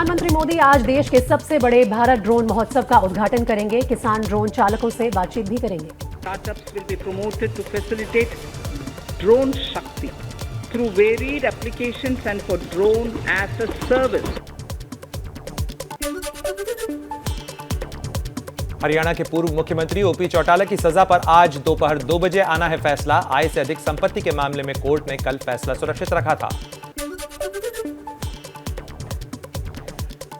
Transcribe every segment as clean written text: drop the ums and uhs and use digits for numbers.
प्रधानमंत्री मोदी आज देश के सबसे बड़े भारत ड्रोन महोत्सव का उद्घाटन करेंगे। किसान ड्रोन चालकों से बातचीत भी करेंगे। Startups will be promoted to facilitate drone Shakti through varied applications and for drone as a service. Haryana के पूर्व मुख्यमंत्री ओपी चौटाला की सजा पर आज दोपहर 2 बजे आना है फैसला। आय से अधिक संपत्ति के मामले में कोर्ट ने कल फैसला सुरक्षित रखा था।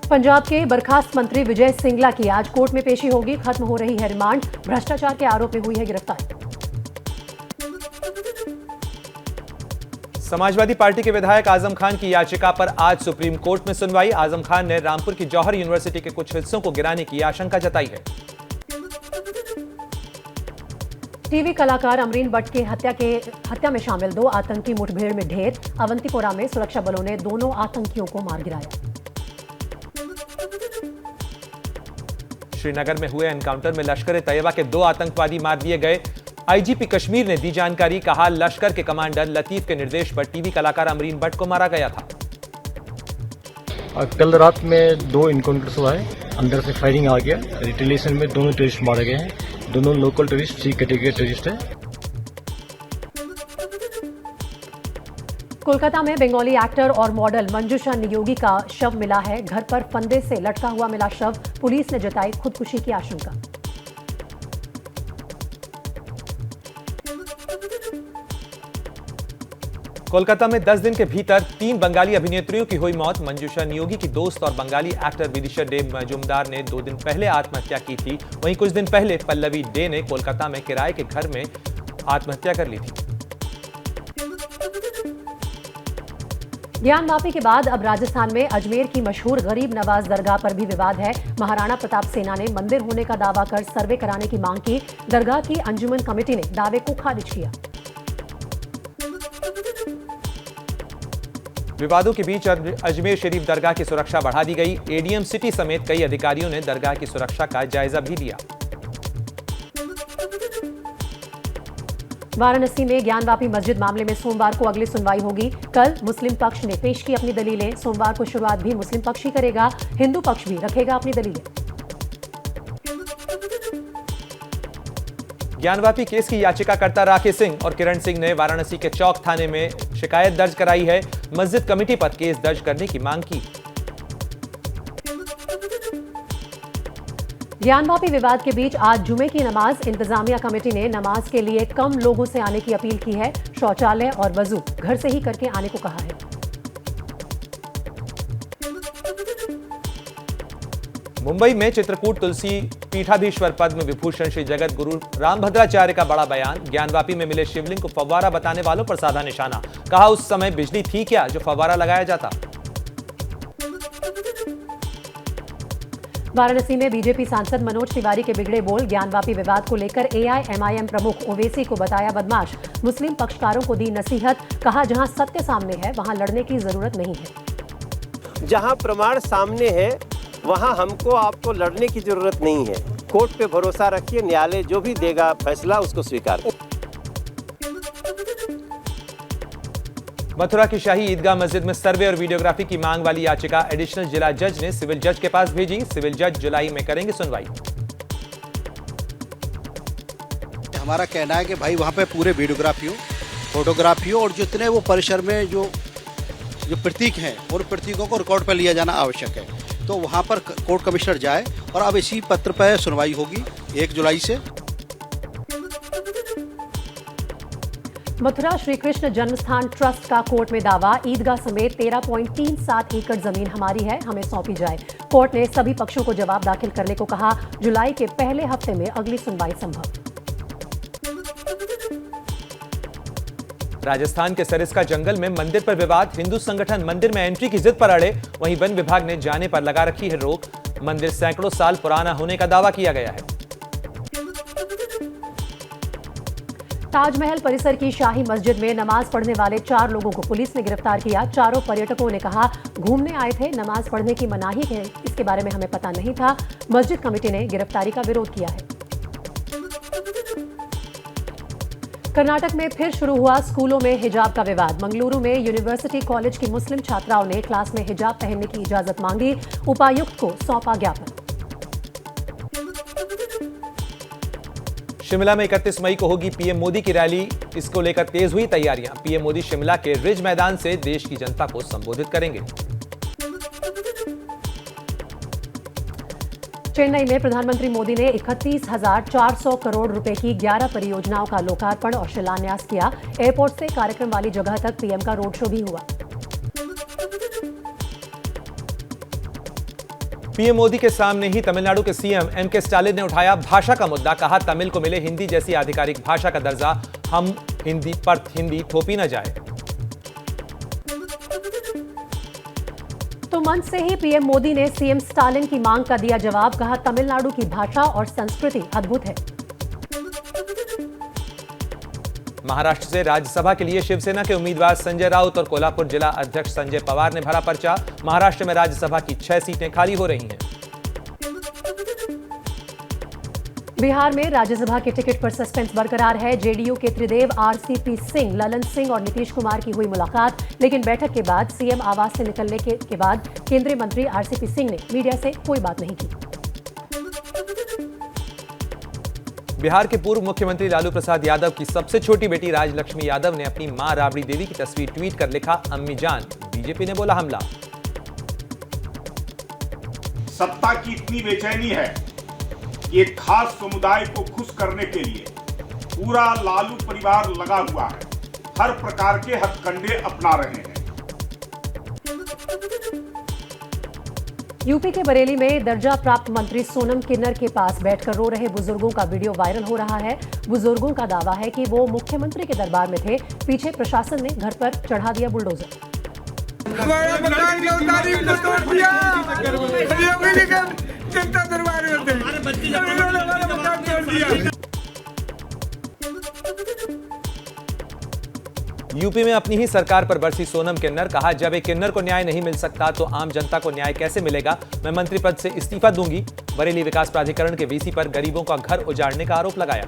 पंजाब के बर्खास्त मंत्री विजय सिंगला की आज कोर्ट में पेशी होगी। खत्म हो रही है रिमांड। भ्रष्टाचार के आरोप में हुई है गिरफ्तारी। समाजवादी पार्टी के विधायक आजम खान की याचिका पर आज सुप्रीम कोर्ट में सुनवाई। आजम खान ने रामपुर की जौहर यूनिवर्सिटी के कुछ हिस्सों को गिराने की आशंका जताई है। टीवी कलाकार अमरीन भट्ट की हत्या में शामिल 2 आतंकी मुठभेड़ में ढेर। अवंतीपोरा में सुरक्षा बलों ने दोनों आतंकियों को मार गिराया। श्रीनगर में हुए एनकाउंटर में लश्कर ए तैयबा के 2 आतंकवादी मार दिए गए। आईजीपी कश्मीर ने दी जानकारी। कहा, लश्कर के कमांडर लतीफ के निर्देश पर टीवी कलाकार अमरीन भट्ट को मारा गया था। कल रात में 2 इनकाउंटर्स हुआ है। अंदर से फायरिंग आ गया। रिटेलिएशन में दोनों टेररिस्ट मारे गए हैं। दोनों लोकल टेररिस्ट, सी कैटेगरी टेररिस्ट है। कोलकाता में बंगाली एक्टर और मॉडल मंजूषा नियोगी का शव मिला है। घर पर फंदे से लटका हुआ मिला शव। पुलिस ने जताई खुदकुशी की आशंका। कोलकाता में 10 दिन के भीतर 3 बंगाली अभिनेत्रियों की हुई मौत। मंजूषा नियोगी की दोस्त और बंगाली एक्टर विदिशा डे मजूमदार ने 2 दिन पहले आत्महत्या की थी। वहीं कुछ दिन पहले पल्लवी डे ने कोलकाता में किराए के घर में आत्महत्या कर ली थी। ज्ञानवापी के बाद अब राजस्थान में अजमेर की मशहूर गरीब नवाज दरगाह पर भी विवाद है। महाराणा प्रताप सेना ने मंदिर होने का दावा कर सर्वे कराने की मांग की। दरगाह की अंजुमन कमेटी ने दावे को खारिज किया। विवादों के बीच अजमेर शरीफ दरगाह की सुरक्षा बढ़ा दी गई। एडीएम सिटी समेत कई अधिकारियों ने दरगाह की सुरक्षा का जायजा भी लिया। वाराणसी में ज्ञानवापी मस्जिद मामले में सोमवार को अगली सुनवाई होगी। कल मुस्लिम पक्ष ने पेश की अपनी दलीलें। सोमवार को शुरुआत भी मुस्लिम पक्ष ही करेगा। हिंदू पक्ष भी रखेगा अपनी दलीलें। ज्ञानवापी केस की याचिकाकर्ता राकेश सिंह और किरण सिंह ने वाराणसी के चौक थाने में शिकायत दर्ज कराई है। मस्जिद कमेटी पर केस दर्ज करने की मांग की। ज्ञानवापी विवाद के बीच आज जुमे की नमाज। इंतजामिया कमेटी ने नमाज के लिए कम लोगों से आने की अपील की है। शौचालय और वजू घर से ही करके आने को कहा है। मुंबई में चित्रकूट तुलसी पीठाधीश्वर पद्म विभूषण श्री जगत गुरु रामभद्राचार्य का बड़ा बयान। ज्ञानवापी में मिले शिवलिंग को फव्वारा बताने वालों पर साधा निशाना। कहा, उस समय बिजली थी क्या जो फव्वारा लगाया जाता। वाराणसी में बीजेपी सांसद मनोज तिवारी के बिगड़े बोल। ज्ञानवापी विवाद को लेकर एआईएमआईएम प्रमुख ओवैसी को बताया बदमाश। मुस्लिम पक्षकारों को दी नसीहत। कहा, जहां सत्य सामने है वहां लड़ने की जरूरत नहीं है। जहां प्रमाण सामने है वहां हमको आपको लड़ने की जरूरत नहीं है। कोर्ट पे भरोसा रखिए। न्यायालय जो भी देगा फैसला उसको स्वीकार करें। मथुरा की शाही ईदगाह मस्जिद में सर्वे और वीडियोग्राफी की मांग वाली याचिका एडिशनल जिला जज ने सिविल जज के पास भेजी। सिविल जज जुलाई में करेंगे सुनवाई। हमारा कहना है कि भाई वहाँ पे पूरे वीडियोग्राफी हो, फोटोग्राफी हो और जितने वो परिसर में जो प्रतीक हैं उन प्रतीकों को रिकॉर्ड पर लिया जाना आवश्यक है। तो वहाँ पर कोर्ट कमिश्नर जाए और अब इसी पत्र पर सुनवाई होगी 1 जुलाई से। मथुरा श्री कृष्ण जन्मस्थान ट्रस्ट का कोर्ट में दावा। ईदगाह समेत 13.37 एकड़ जमीन हमारी है, हमें सौंपी जाए। कोर्ट ने सभी पक्षों को जवाब दाखिल करने को कहा। जुलाई के पहले हफ्ते में अगली सुनवाई संभव। राजस्थान के सरिस्का जंगल में मंदिर पर विवाद। हिंदू संगठन मंदिर में एंट्री की जिद पर अड़े। वहीं वन विभाग ने जाने पर लगा रखी है रोक। मंदिर सैकड़ों साल पुराना होने का दावा किया गया है। ताजमहल परिसर की शाही मस्जिद में नमाज पढ़ने वाले 4 लोगों को पुलिस ने गिरफ्तार किया। चारों पर्यटकों ने कहा, घूमने आए थे, नमाज पढ़ने की मनाही है, इसके बारे में हमें पता नहीं था। मस्जिद कमेटी ने गिरफ्तारी का विरोध किया है। कर्नाटक में फिर शुरू हुआ स्कूलों में हिजाब का विवाद। मंगलुरु में यूनिवर्सिटी कॉलेज की मुस्लिम छात्राओं ने क्लास में हिजाब पहनने की इजाजत मांगी। उपायुक्त को सौंपा ज्ञापन। शिमला में 31 मई को होगी पीएम मोदी की रैली। इसको लेकर तेज हुई तैयारियां। पीएम मोदी शिमला के रिज मैदान से देश की जनता को संबोधित करेंगे। चेन्नई में प्रधानमंत्री मोदी ने 31,400 करोड़ रुपए की 11 परियोजनाओं का लोकार्पण और शिलान्यास किया। एयरपोर्ट से कार्यक्रम वाली जगह तक पीएम का रोड शो भी हुआ। पीएम मोदी के सामने ही तमिलनाडु के सीएम एमके स्टालिन ने उठाया भाषा का मुद्दा। कहा, तमिल को मिले हिंदी जैसी आधिकारिक भाषा का दर्जा। हम हिंदी पर हिंदी थोपी न जाए। तो मंच से ही पीएम मोदी ने सीएम स्टालिन की मांग का दिया जवाब। कहा, तमिलनाडु की भाषा और संस्कृति अद्भुत है। महाराष्ट्र से राज्यसभा के लिए शिवसेना के उम्मीदवार संजय राउत और कोल्हापुर जिला अध्यक्ष संजय पवार ने भरा पर्चा। महाराष्ट्र में राज्यसभा की 6 सीटें खाली हो रही हैं। बिहार में राज्यसभा के टिकट पर सस्पेंस बरकरार है। जेडीयू के त्रिदेव आरसीपी सिंह, ललन सिंह और नीतीश कुमार की हुई मुलाकात। लेकिन बैठक के बाद सीएम आवास से निकलने के बाद केंद्रीय मंत्री आरसीपी सिंह ने मीडिया से कोई बात नहीं की। बिहार के पूर्व मुख्यमंत्री लालू प्रसाद यादव की सबसे छोटी बेटी राजलक्ष्मी यादव ने अपनी मां राबड़ी देवी की तस्वीर ट्वीट कर लिखा, अम्मी जान। बीजेपी ने बोला हमला। सत्ता की इतनी बेचैनी है कि एक खास समुदाय को खुश करने के लिए पूरा लालू परिवार लगा हुआ है। हर प्रकार के हथकंडे अपना रहे हैं। यूपी के बरेली में दर्जा प्राप्त मंत्री सोनम किन्नर के पास बैठकर रो रहे बुजुर्गों का वीडियो वायरल हो रहा है। बुजुर्गों का दावा है कि वो मुख्यमंत्री के दरबार में थे। पीछे प्रशासन ने घर पर चढ़ा दिया बुलडोजर। यूपी में अपनी ही सरकार पर बरसी सोनम किन्नर। कहा, जब एक किन्नर को न्याय नहीं मिल सकता तो आम जनता को न्याय कैसे मिलेगा। मैं मंत्री पद से इस्तीफा दूंगी। बरेली विकास प्राधिकरण के वीसी पर गरीबों का घर उजाड़ने का आरोप लगाया।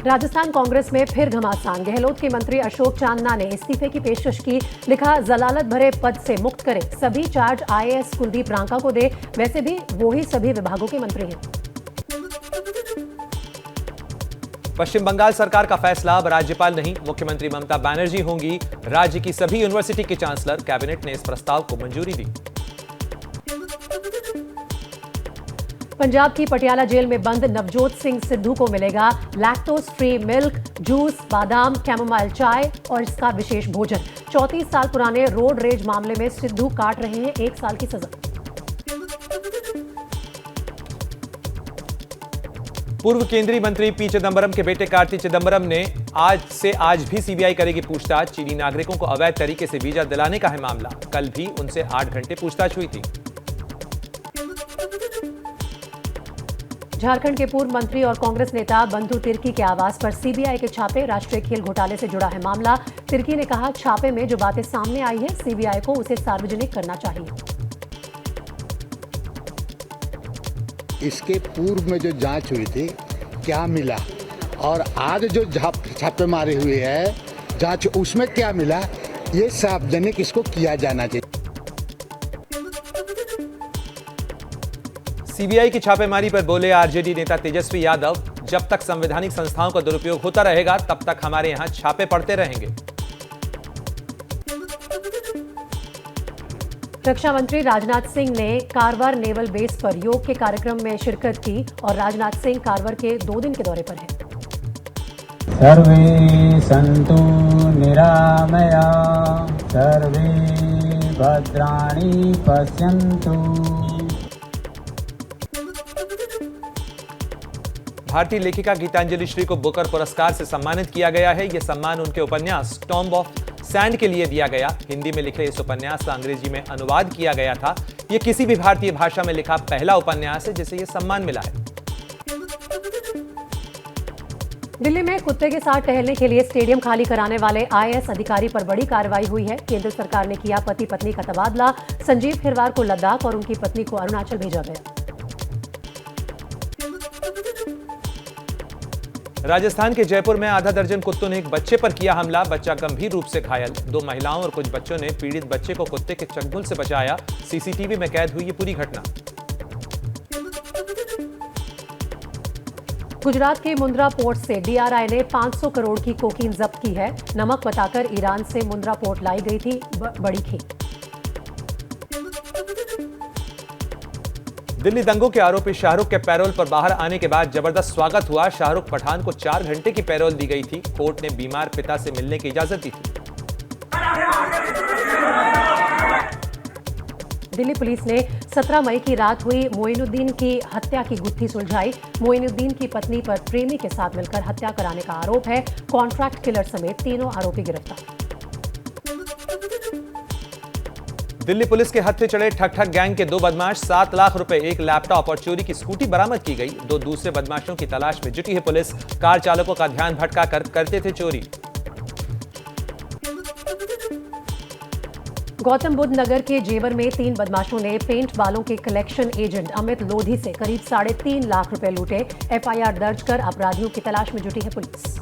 राजस्थान कांग्रेस में फिर घमासान। गहलोत के मंत्री अशोक चांदना ने इस्तीफे की पेशकश की। लिखा, जलालत भरे पद से मुक्त करें। सभी चार्ज आईएएस कुलदीप रांका को दे। वैसे भी वो ही सभी विभागों के मंत्री हैं। पश्चिम बंगाल सरकार का फैसला, अब राज्यपाल नहीं, मुख्यमंत्री ममता बनर्जी होंगी राज्य की सभी यूनिवर्सिटी की चांसलर। कैबिनेट ने इस प्रस्ताव को मंजूरी दी। पंजाब की पटियाला जेल में बंद नवजोत सिंह सिद्धू को मिलेगा लैक्टोज फ्री मिल्क, जूस, बादाम, कैमोमाइल चाय और इसका विशेष भोजन। 34 साल पुराने रोड रेज मामले में सिद्धू काट रहे हैं 1 साल की सजा। पूर्व केंद्रीय मंत्री पी चिदंबरम के बेटे कार्ति चिदंबरम ने आज भी सीबीआई करेगी पूछताछ। चीनी नागरिकों को अवैध तरीके से वीजा दिलाने का है मामला। कल भी उनसे 8 घंटे पूछताछ हुई थी। झारखंड के पूर्व मंत्री और कांग्रेस नेता बंधु तिर्की के आवास पर सीबीआई के छापे। राष्ट्रीय खेल घोटाले से जुड़ा है मामला। तिर्की ने कहा, छापे में जो बातें सामने आई है सीबीआई को उसे सार्वजनिक करना चाहिए। इसके पूर्व में जो जांच हुई थी क्या मिला और आज जो छापेमारी हुई है जांच उसमें क्या मिला, ये सार्वजनिक इसको किया जाना चाहिए। सीबीआई की छापेमारी पर बोले आरजेडी नेता तेजस्वी यादव, जब तक संवैधानिक संस्थाओं का दुरुपयोग होता रहेगा तब तक हमारे यहां छापे पड़ते रहेंगे। रक्षा मंत्री राजनाथ सिंह ने कारवार नेवल बेस पर योग के कार्यक्रम में शिरकत की और राजनाथ सिंह कारवार के 2 दिन के दौरे पर हैं। सर्वे सन्तु निरामया सर्वे भद्राणि पश्यन्तु। भारतीय लेखिका गीतांजलि श्री को बुकर पुरस्कार से सम्मानित किया गया है। यह सम्मान उनके उपन्यास टॉम्ब ऑफ सैंड के लिए दिया गया। हिंदी में लिखे इस उपन्यास का अंग्रेजी में अनुवाद किया गया था। यह किसी भी भारतीय भाषा में लिखा पहला उपन्यास है जिसे यह सम्मान मिला है। दिल्ली में कुत्ते के साथ टहलने के लिए स्टेडियम खाली कराने वाले आईएएस अधिकारी पर बड़ी कार्रवाई हुई है। केंद्र सरकार ने किया पति पत्नी का तबादला। संजीव खिरवार को लद्दाख और उनकी पत्नी को अरुणाचल भेजा गया। राजस्थान के जयपुर में आधा दर्जन कुत्तों ने एक बच्चे पर किया हमला, बच्चा गंभीर रूप से घायल। 2 महिलाओं और कुछ बच्चों ने पीड़ित बच्चे को कुत्ते के चंगुल से बचाया। सीसीटीवी में कैद हुई ये पूरी घटना। गुजरात के मुंद्रा पोर्ट से डीआरआई ने 500 करोड़ की कोकीन जब्त की है। नमक बताकर ईरान से मुंद्रा पोर्ट लाई गई थी बड़ी खेप। दिल्ली दंगों के आरोपी शाहरुख के पैरोल पर बाहर आने के बाद जबरदस्त स्वागत हुआ। शाहरुख पठान को 4 घंटे की पैरोल दी गई थी। कोर्ट ने बीमार पिता से मिलने की इजाजत दी थी। दिल्ली पुलिस ने 17 मई की रात हुई मोइनुद्दीन की हत्या की गुत्थी सुलझाई। मोइनुद्दीन की पत्नी पर प्रेमी के साथ मिलकर हत्या कराने का आरोप है। कॉन्ट्रैक्ट किलर समेत 3 आरोपी गिरफ्तार। दिल्ली पुलिस के हत्थे चढ़े ठग ठग गैंग के 2 बदमाश, 7 लाख रुपए, 1 लैपटॉप और चोरी की स्कूटी बरामद की गई। 2 दूसरे बदमाशों की तलाश में जुटी है पुलिस। कार चालकों का ध्यान भटकाकर करते थे चोरी। गौतम बुद्ध नगर के जेवर में 3 बदमाशों ने पेंट बालों के कलेक्शन एजेंट अमित लोधी से करीब 3.5 लाख रुपए लूटे। एफआईआर दर्ज कर अपराधियों की तलाश में जुटी है पुलिस।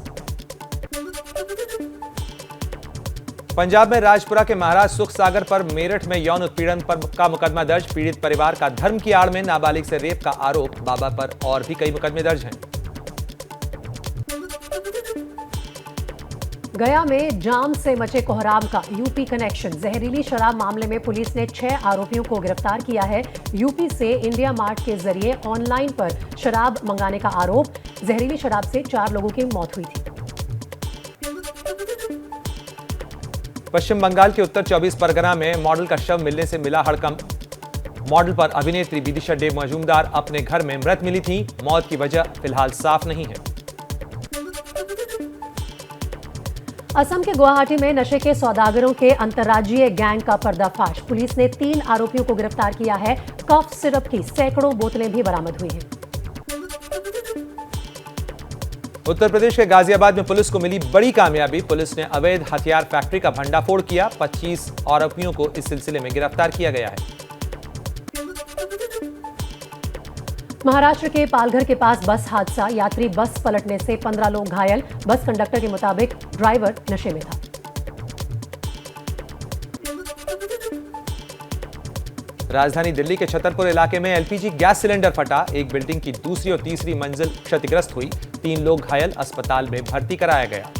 पंजाब में राजपुरा के महाराज सुख सागर पर मेरठ में यौन उत्पीड़न का मुकदमा दर्ज। पीड़ित परिवार का धर्म की आड़ में नाबालिग से रेप का आरोप। बाबा पर और भी कई मुकदमे दर्ज हैं। गया में जाम से मचे कोहराम का यूपी कनेक्शन। जहरीली शराब मामले में पुलिस ने 6 आरोपियों को गिरफ्तार किया है। यूपी से इंडिया मार्ट के जरिए ऑनलाइन पर शराब मंगाने का आरोप। जहरीली शराब से 4 लोगों की मौत हुई थी। पश्चिम बंगाल के उत्तर 24 परगना में मॉडल का शव मिलने से मिला हड़कंप। मॉडल पर अभिनेत्री विदिशा डे मजूमदार अपने घर में मृत मिली थी। मौत की वजह फिलहाल साफ नहीं है। असम के गुवाहाटी में नशे के सौदागरों के अंतर्राज्यीय गैंग का पर्दाफाश। पुलिस ने 3 आरोपियों को गिरफ्तार किया है। कफ सिरप की सैकड़ों बोतलें भी बरामद हुई हैं। उत्तर प्रदेश के गाजियाबाद में पुलिस को मिली बड़ी कामयाबी। पुलिस ने अवैध हथियार फैक्ट्री का भंडाफोड़ किया। 25 आरोपियों को इस सिलसिले में गिरफ्तार किया गया है। महाराष्ट्र के पालघर के पास बस हादसा। यात्री बस पलटने से 15 लोग घायल। बस कंडक्टर के मुताबिक ड्राइवर नशे में था। राजधानी दिल्ली के छतरपुर इलाके में एलपीजी गैस सिलेंडर फटा। एक बिल्डिंग की दूसरी और तीसरी मंजिल क्षतिग्रस्त हुई। 3 लोग घायल, अस्पताल में भर्ती कराया गया।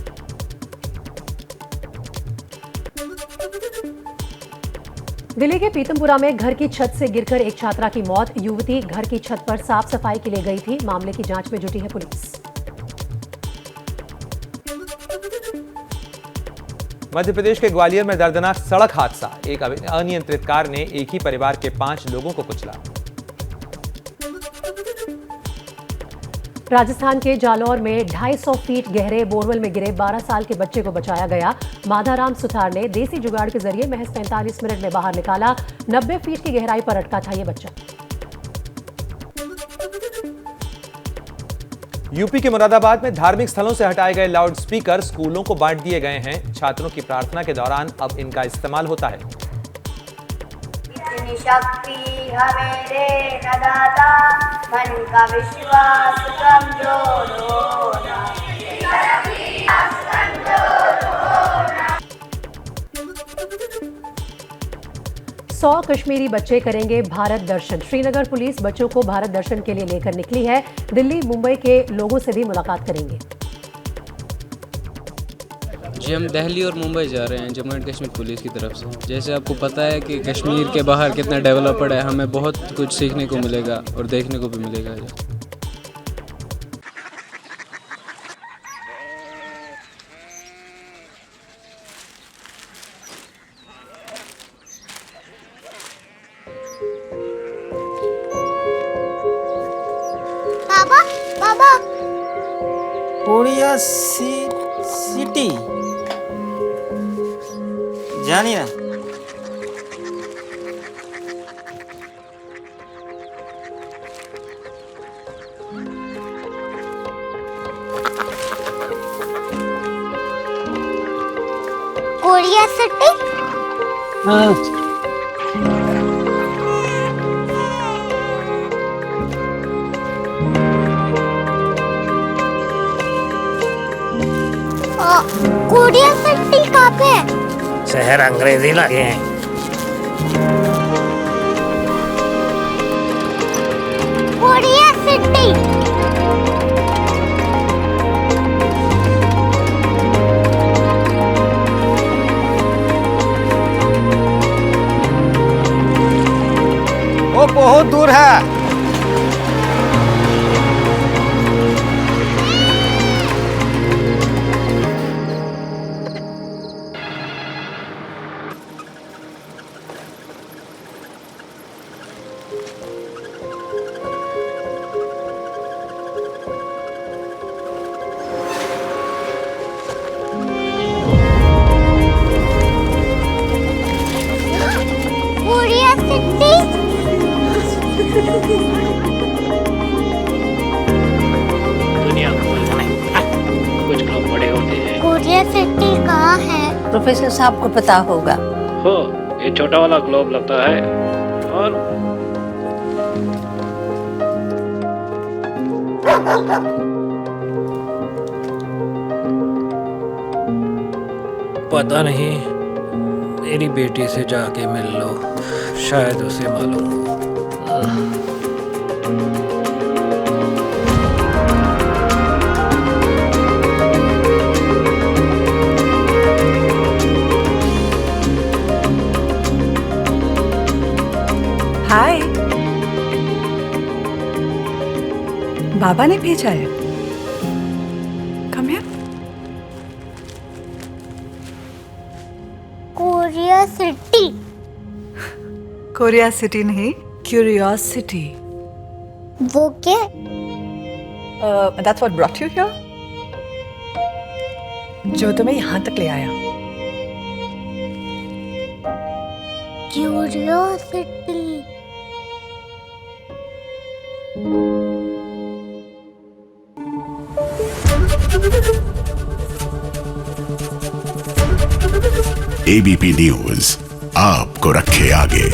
दिल्ली के पीतमपुरा में घर की छत से गिरकर एक छात्रा की मौत। युवती घर की छत पर साफ सफाई के लिए गई थी। मामले की जांच में जुटी है पुलिस। मध्य प्रदेश के ग्वालियर में दर्दनाक सड़क हादसा। एक अनियंत्रित कार ने एक ही परिवार के 5 लोगों को कुचला। राजस्थान के जालौर में 250 फीट गहरे बोरवेल में गिरे 12 साल के बच्चे को बचाया गया। माधाराम सुथार ने देसी जुगाड़ के जरिए महज 45 मिनट में बाहर निकाला। 90 फीट की गहराई पर अटका था ये बच्चा। यूपी के मुरादाबाद में धार्मिक स्थलों से हटाए गए लाउड स्पीकर स्कूलों को बांट दिए गए हैं। छात्रों की प्रार्थना के दौरान अब इनका इस्तेमाल होता है। इतनी शक्ति हमें दे न दाता, मन का विश्वास कमजोर होना। 100 कश्मीरी बच्चे करेंगे भारत दर्शन। श्रीनगर पुलिस बच्चों को भारत दर्शन के लिए लेकर निकली है। दिल्ली मुंबई के लोगों से भी मुलाकात करेंगे। जी हम दिल्ली और मुंबई जा रहे हैं जम्मू एंड कश्मीर पुलिस की तरफ से। जैसे आपको पता है कि कश्मीर के बाहर कितना डेवलप्ड है, हमें बहुत कुछ सीखने को मिलेगा और देखने को भी मिलेगा। बाबा बाबा कोरिया सिटी जानिए ना। कोरिया सिटी कोरिया सिटी कहाँ पे है? शहर अंग्रेजी लगे हैं। Korea city. वो बहुत दूर है। Korea city. दुनिया कुछ लोग बड़े होते हैं। कोरिया सिटी कहाँ है? प्रोफेसर साहब को पता होगा। हो, ये छोटा वाला ग्लोब लगता है और पता नहीं, मेरी बेटी से जाके मिल लो, शायद उसे मालूम हो। हाय, बाबा ने भेजा है। Come here. Korea city. Korea city नहीं, क्यूरियोसिटी। वो क्या? That's what brought you here? जो तुम्हें यहाँ तक ले आया। क्यूरियोसिटी। एबीपी न्यूज आपको रखे आगे।